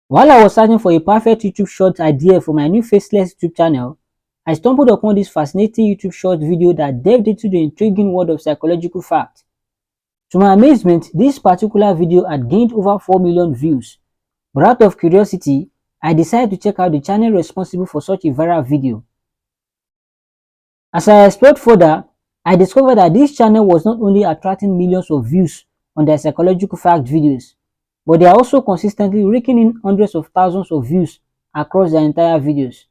While I was searching for a perfect YouTube short idea for my new Faceless YouTube channel, I stumbled upon this fascinating YouTube short video that delved into the intriguing world of psychological fact. To my amazement, this particular video had gained over 4 million views, but out of curiosity, I decided to check out the channel responsible for such a viral video. As I explored further, I discovered that this channel was not only attracting millions of views on their psychological fact videos, but they are also consistently raking in hundreds of thousands of views across their entire videos.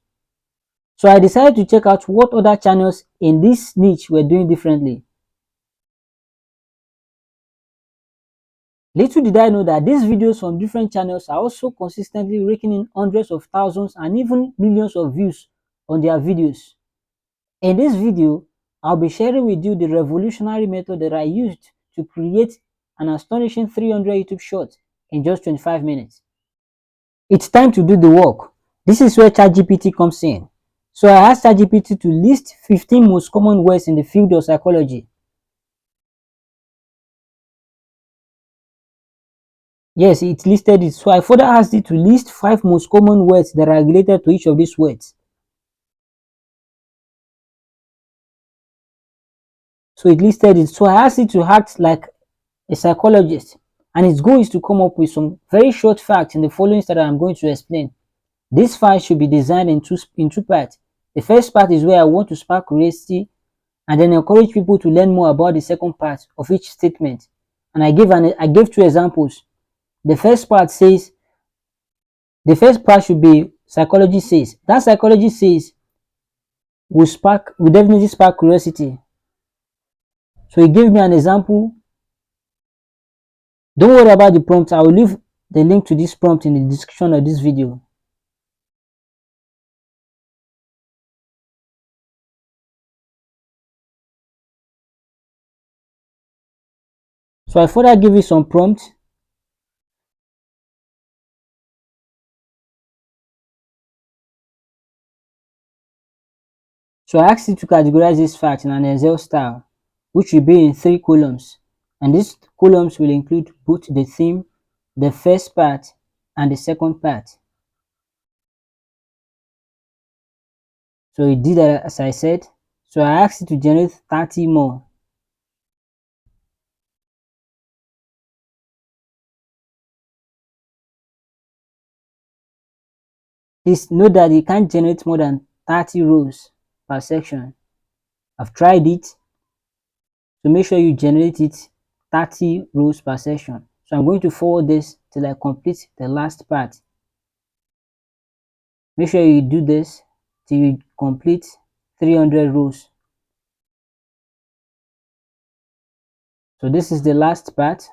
So I decided to check out what other channels in this niche were doing differently. Little did I know that these videos from different channels are also consistently raking in hundreds of thousands and even millions of views on their videos. In this video, I'll be sharing with you the revolutionary method that I used to create an astonishing 300 YouTube shorts in just 25 minutes. It's time to do the work. This is where ChatGPT comes in. So I asked ChatGPT to list 15 most common words in the field of psychology. Yes, it listed it. So I further asked it to list 5 most common words that are related to each of these words. So it listed it. So I asked it to act like a psychologist, and its goal is to come up with some very short facts in the following that I'm going to explain. This file should be designed in two parts. The first part is where I want to spark curiosity and then encourage people to learn more about the second part of each statement. And I gave 2 examples. The first part says, the first part should be psychology says. That psychology says will definitely spark curiosity. So he gave me an example. Don't worry about the prompt. I will leave the link to this prompt in the description of this video. So I further give you some prompts. So I asked you to categorize this fact in an Excel style, which will be in 3 columns. And these columns will include both the theme, the first part, and the second part. So it did that as I said. So I asked it to generate 30 more. Please note that you can't generate more than 30 rows per section. I've tried it. So make sure you generate it 30 rows per section. So I'm going to forward this till I complete the last part. Make sure you do this till you complete 300 rows. So this is the last part.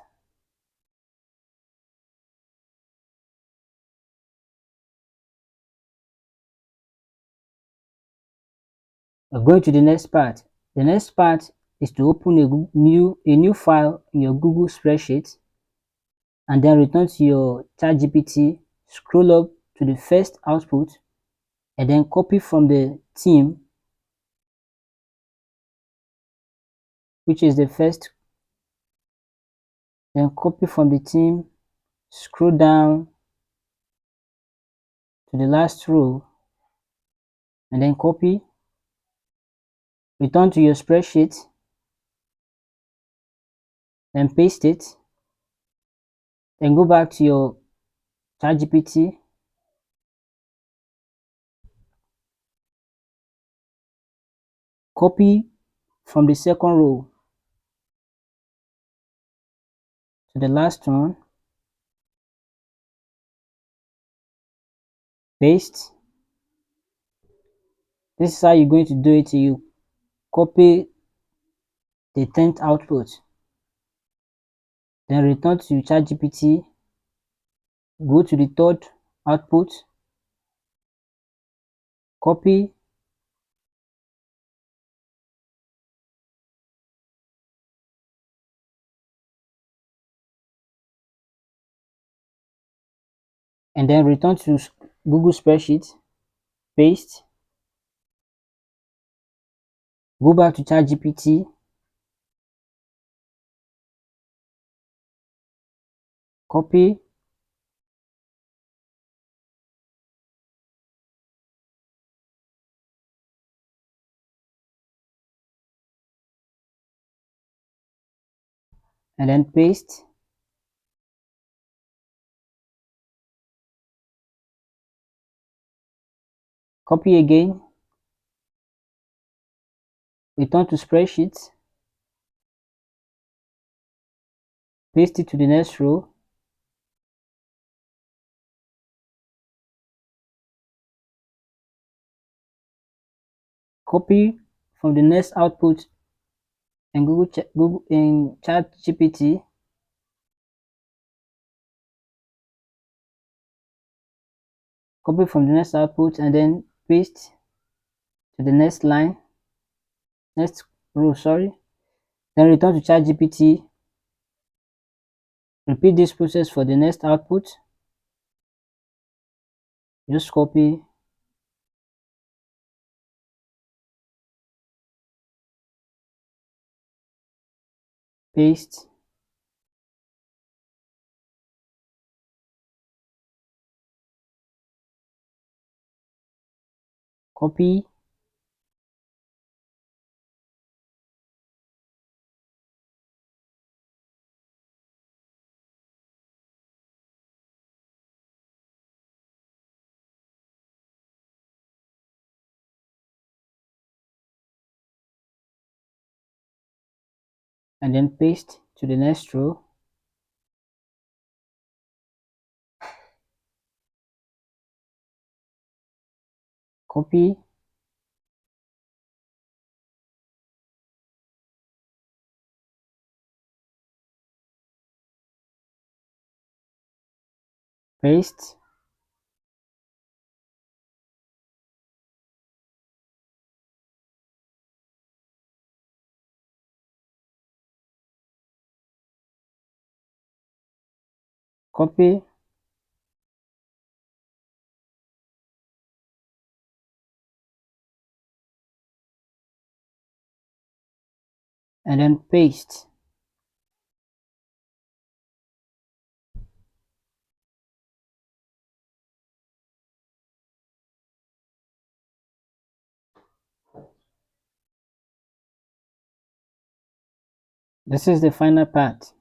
We're going to the next part. The next part is to open a new file in your Google Spreadsheet and then return to your ChatGPT, scroll up to the first output and then copy from the theme, which is the first, then copy from the theme, scroll down to the last row and then copy, return to your spreadsheet, then paste it, then go back to your ChatGPT, copy from the second row to the last one, paste. This is how you're going to do it. You copy the 10th output, then return to ChatGPT, go to the 3rd output, copy, and then return to Google Spreadsheet, paste, go back to ChatGPT, copy, and then paste. Copy again, return to spreadsheets, paste it to the next row, copy from the next output in Google in ChatGPT, copy from the next output and then paste to the next line, next row, sorry. Then return to ChatGPT, repeat this process for the next output. Just copy, paste, copy, and then paste to the next row. Copy, paste, copy, and then paste. This is the final part.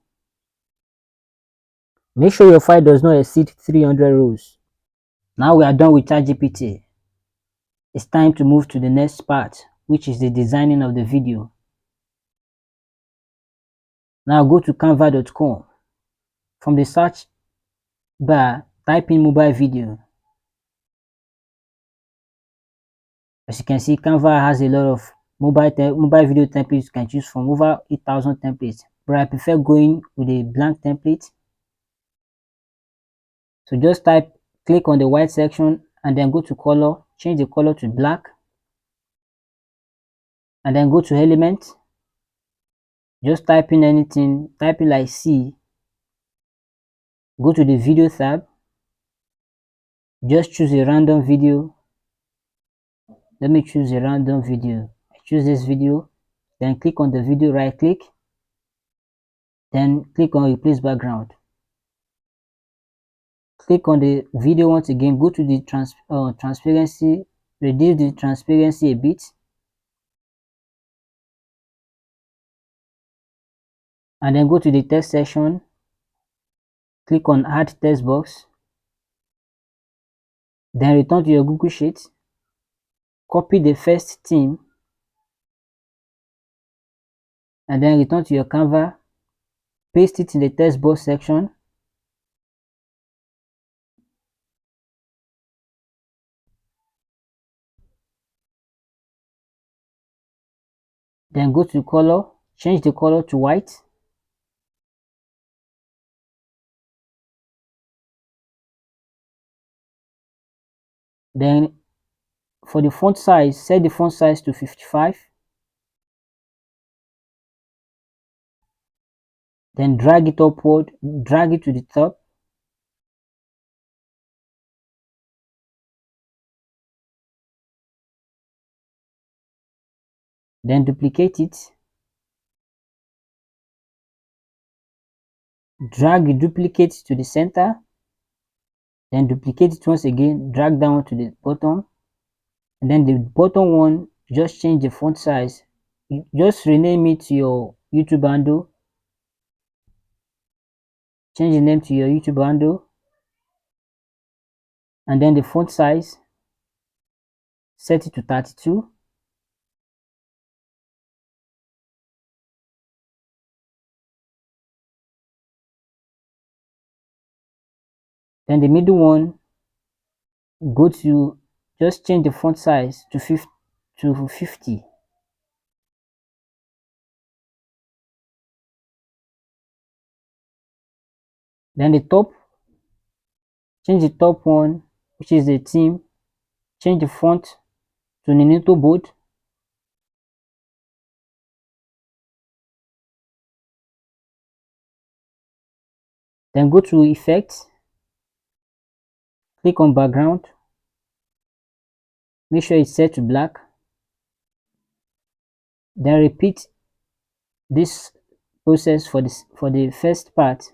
Make sure your file does not exceed 300 rows. Now we are done with ChatGPT. It's time to move to the next part, which is the designing of the video. Now go to canva.com. From the search bar, type in mobile video. As you can see, Canva has a lot of mobile video templates you can choose from, over 8,000 templates, but I prefer going with a blank template. So just click on the white section and then go to color, change the color to black, and then go to element. Just type in anything, type in like C. Go to the video tab, just choose a random video. Let me choose a random video. I choose this video, then click on the video, right click, then click on replace background. Click on the video once again, go to the transparency, reduce the transparency a bit, and then go to the text section, click on add text box, then return to your Google Sheet, copy the first theme, and then return to your Canva, paste it in the text box section, then go to color, change the color to white, then for the font size, set the font size to 55, then drag it upward, drag it to the top, then duplicate it, drag the duplicate to the center, then duplicate it once again, drag down to the bottom, and then the bottom one, just change the font size, just rename it to your YouTube handle, change the name to your YouTube handle, and then the font size, set it to 32. Then the middle one, just change the font size to 50. Then the top, change the top one, which is the theme, change the font to Nenuto bold. Then go to effects, click on background, make sure it's set to black. Then repeat this process for the first part.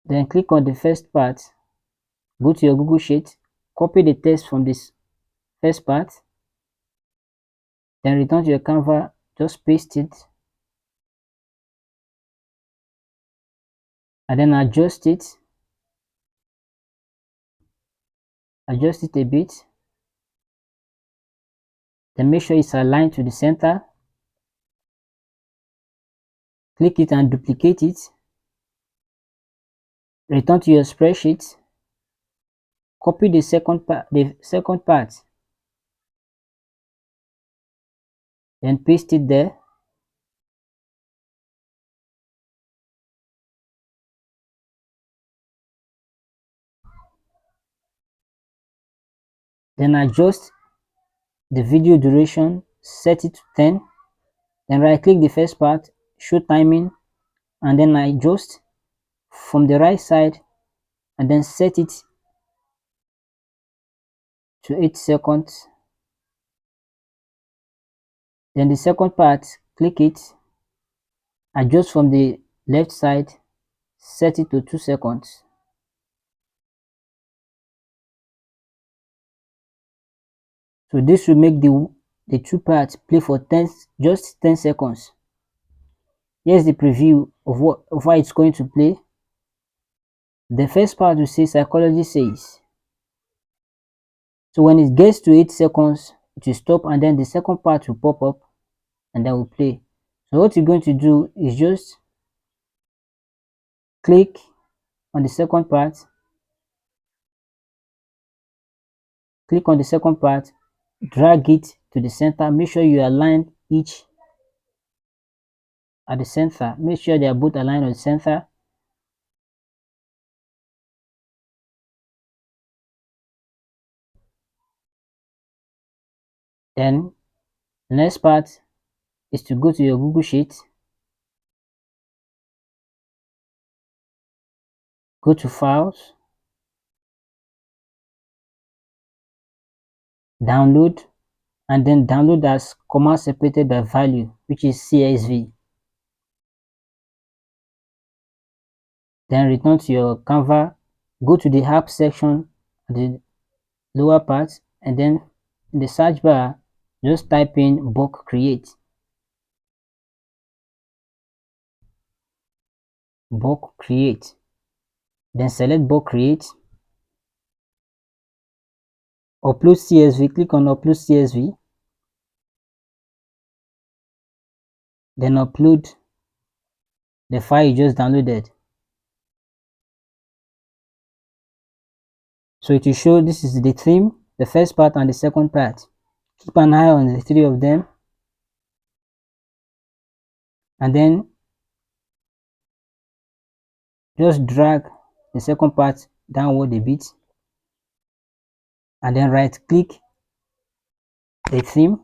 Then click on the first part, go to your Google Sheet, copy the text from this first part, then return to your Canva, just paste it, and then adjust it a bit. Then make sure it's aligned to the center. Click it and duplicate it. Return to your spreadsheet, copy the second part, then paste it there. Then adjust the video duration, set it to 10. Then right click the first part, show timing, and then adjust from the right side, and then set it to 8 seconds. Then the second part, click it, adjust from the left side, set it to 2 seconds. So this will make the two parts play for just 10 seconds. Here's the preview of how it's going to play. The first part will say psychology says. So when it gets to 8 seconds, it will stop, and then the second part will pop up, and then will play. So what you're going to do is just click on the second part, drag it to the center. Make sure you align each at the center. Make sure they are both aligned on the center. Then the next part is to go to your Google Sheet, go to Files, Download, and then download as comma separated by value, which is CSV. Then return to your Canva, go to the app section at the lower part, and then in the search bar, just type in bulk create. Bulk create. Then select bulk create. Upload CSV, click on upload CSV. Then upload the file you just downloaded. So it will show this is the theme, the first part and the second part. Keep an eye on the three of them, and then just drag the second part downward a bit, and then right click the theme,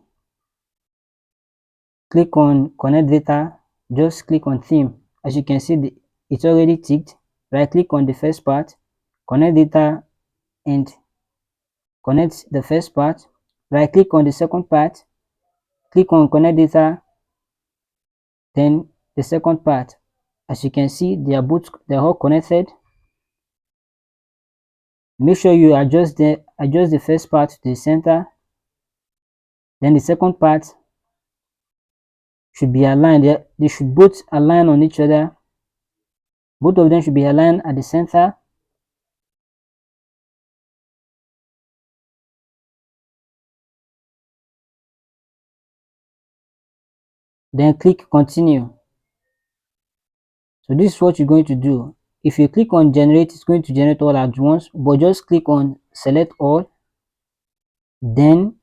click on connect data, just click on theme. As you can see, it's already ticked. Right click on the first part, connect data, and connect the first part. Right click on the second part, click on connect data, then the second part. As you can see, they're all connected. Make sure you adjust the first part to the center, then the second part should be aligned. They should both align on each other. Both of them should be aligned at the center. Then click continue. So this is what you're going to do. If you click on generate, it's going to generate all at once, but just click on select all, then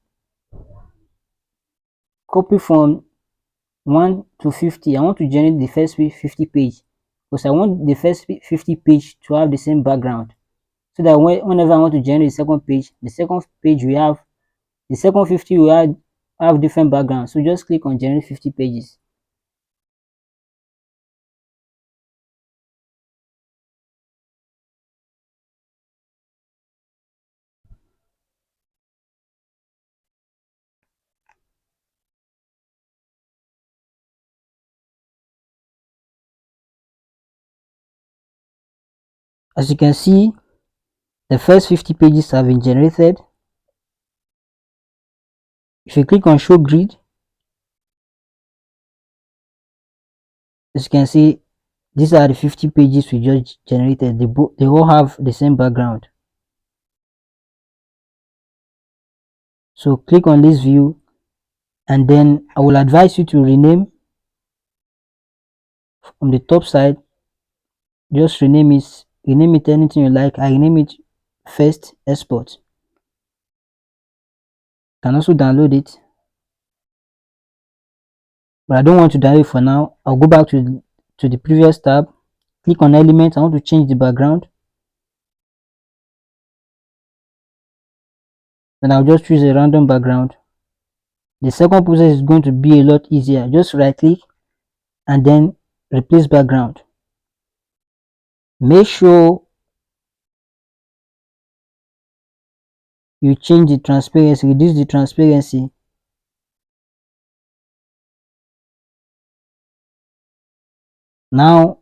copy from 1 to 50. I want to generate the first 50 page because I want the first 50 page to have the same background, so that whenever I want to generate the second page we have the second 50 will have different backgrounds. So just click on generate 50 pages. As you can see, the first 50 pages have been generated. If you click on show grid, as you can see, these are the 50 pages we just generated. They all have the same background. So click on this view, and then I will advise you to rename from the top side. Just rename it anything you like. I rename it first export. You can also download it, but I don't want to download it for now. I'll go back to the previous tab, click on elements. I want to change the background, then I'll just choose a random background. The second process is going to be a lot easier. Just right click and then replace background. Make sure you change the transparency, reduce the transparency. Now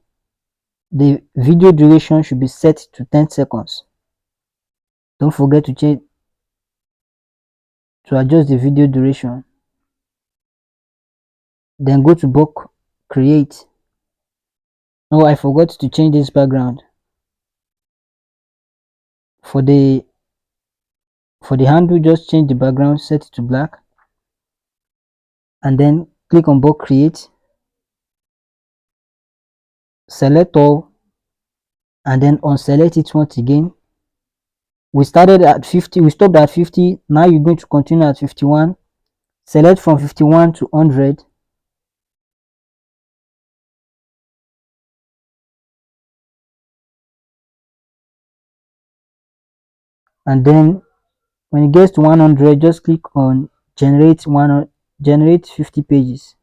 the video duration should be set to 10 seconds. Don't forget to adjust the video duration. Then go to bulk create. Oh, I forgot to change this background. For the handle, just change the background, set it to black, and then click on bulk create, select all, and then unselect it once again. We started at 50, we stopped at 50. Now you're going to continue at 51. Select from 51 to 100. And then when it gets to 100, just click on generate 50 pages.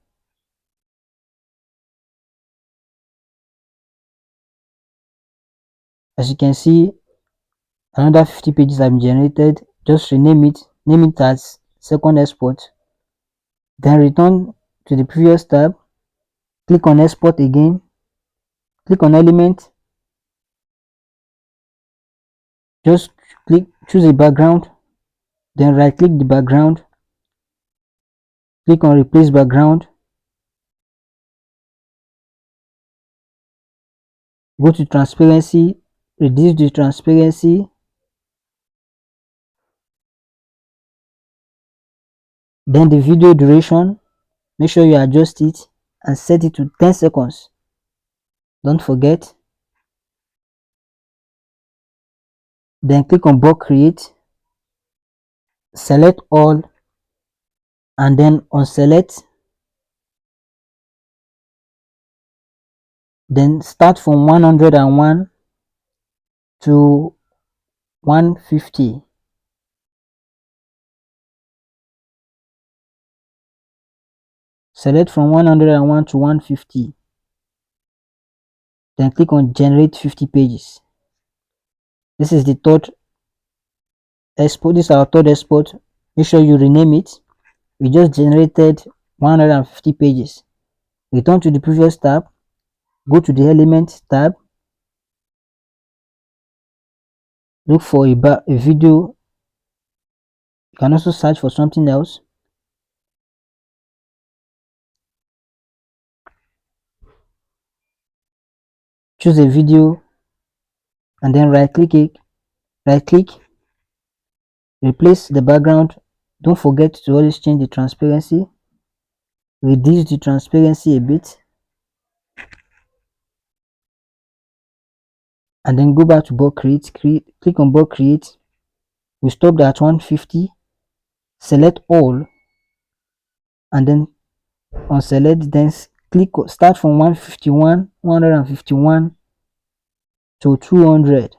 As you can see, another 50 pages have been generated. Just rename it, name it as second export. Then return to the previous tab, click on export again, click on element, just choose a background, then right click the background, click on replace background, go to transparency, reduce the transparency, then the video duration, make sure you adjust it and set it to 10 seconds. Don't forget. Then click on bulk create, select all, and then unselect. Then start from 101 to 150. Select from 101 to 150. Then click on generate 50 pages. This is the third export. This is our third export. Make sure you rename it. We just generated 150 pages. Return to the previous tab, go to the element tab, look for a video. You can also search for something else. choose a video, and then right click, replace the background. Don't forget to always change the transparency, reduce the transparency a bit, and then go back to bulk create, click on bulk create. We stopped at 150, select all, and then on select, then start from 151 to 200.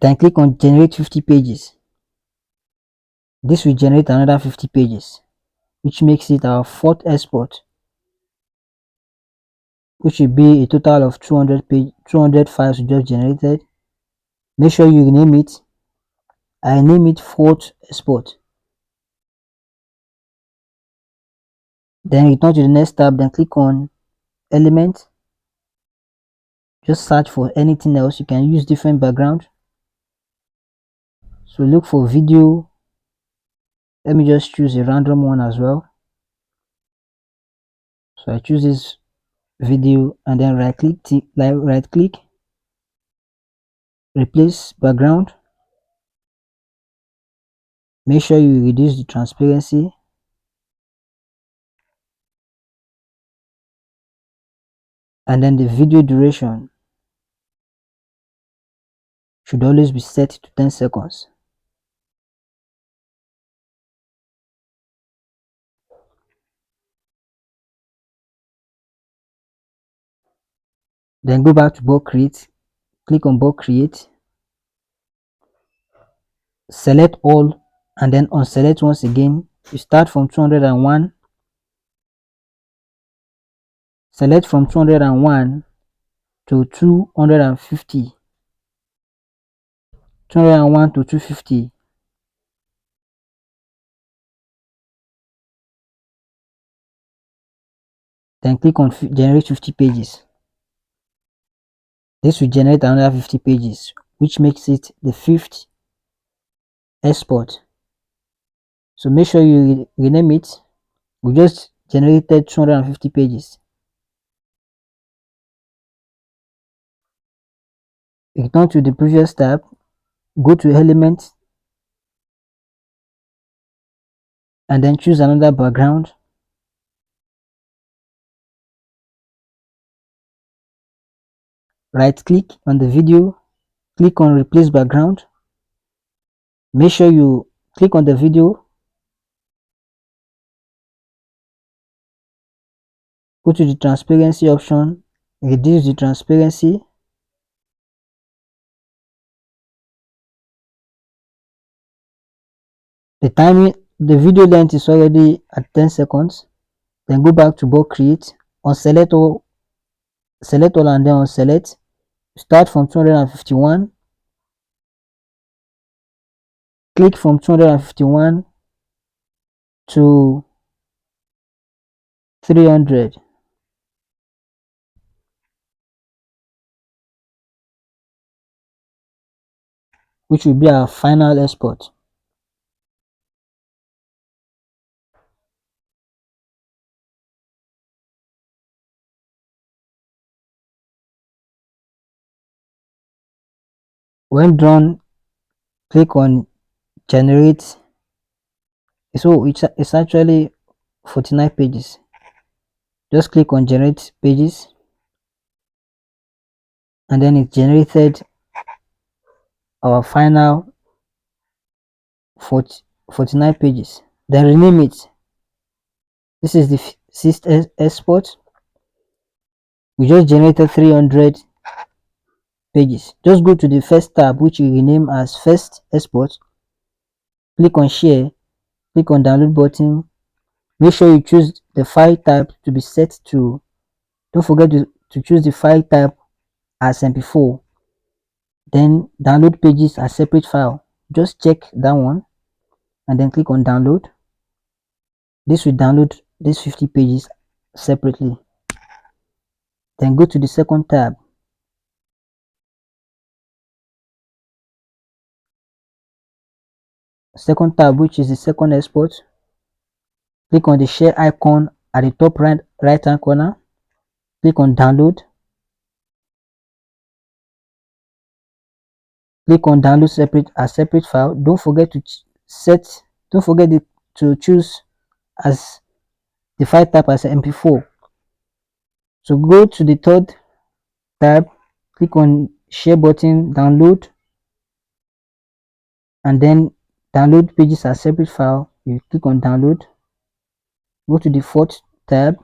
Then click on generate 50 pages. This will generate another 50 pages, which makes it our fourth export, which will be a total of 200 files we just generated. Make sure you rename it. I name it fourth export. Then return to the next tab, then click on element. Just search for anything else. You can use different background. So look for video. Let me just choose a random one as well. So I choose this video, and then right click, replace background. Make sure you reduce the transparency, and then the video duration should always be set to 10 seconds. Then go back to bulk create, click on bulk create, select all, and then unselect once again. You start from 201, select from 201 to 250, 201 to 250. Then click on generate 50 pages. This will generate another 50 pages, which makes it the fifth export. So make sure you rename it. We just generated 250 pages. Return to the previous tab, go to element, and then choose another background. Right click on the video, click on replace background. Make sure you click on the video, go to the transparency option, reduce the transparency, the timing, the video length is already at 10 seconds. Then go back to bulk create, select all, and then unselect. Start from 251, click from 251 to 300. Which will be our final export. When done, click on generate. So it's actually 49 pages. Just click on generate pages, and then it generated our final 49 pages. Then rename it. This is the sixth export. We just generated 300 pages. Just go to the first tab, which you rename as first export. Click on share, click on download button. Make sure you choose the file type to be set to, don't forget to choose the file type as MP4. Then download pages as separate file. Just check that one, and then click on download. This will download these 50 pages separately. Then go to the second tab. Second tab, which is the second export. Click on the share icon at the top right hand corner. Click on download. Click on download separate file. Don't forget to choose as the file type as MP4. So go to the third tab, click on share button, download, and then download pages as separate file. You click on download. Go to the fourth tab,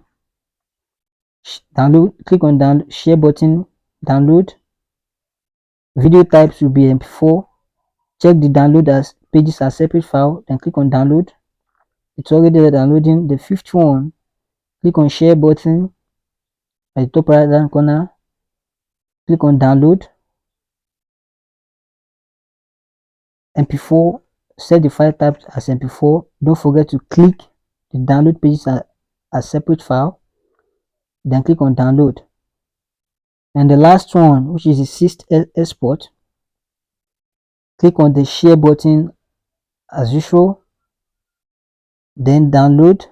download, click on download, share button, download. Video types will be MP4. Check the download as pages as separate file, then click on download. It's already downloading. The fifth one, click on share button at the top right hand corner. Click on download. MP4, set the file type as MP4. Don't forget to click the download pages as separate file, then click on download. And the last one, which is the sixth export, click on the share button as usual, then download.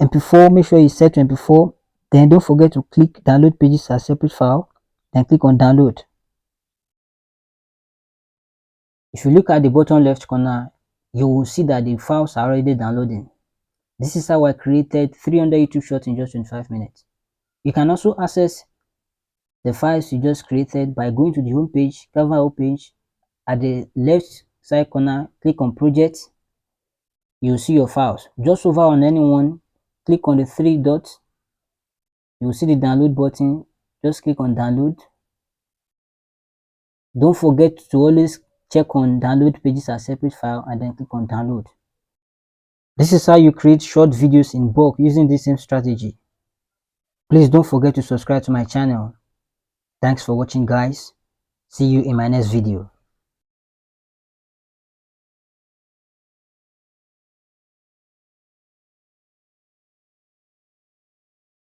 MP4, make sure you set to MP4, then don't forget to click download pages as separate file, then click on download. If you look at the bottom left corner, you will see that the files are already downloading. This is how I created 300 YouTube shorts in just 25 minutes. You can also access the files you just created by going to the home page, Canva home page. At the left side corner, click on projects. You'll see your files. Just hover on anyone, click on the three dots. You'll see the download button. Just click on download. Don't forget to always check on download pages as separate file and then click on download. This is how you create short videos in bulk using this same strategy. Please don't forget to subscribe to my channel. Thanks for watching, guys. See you in my next video.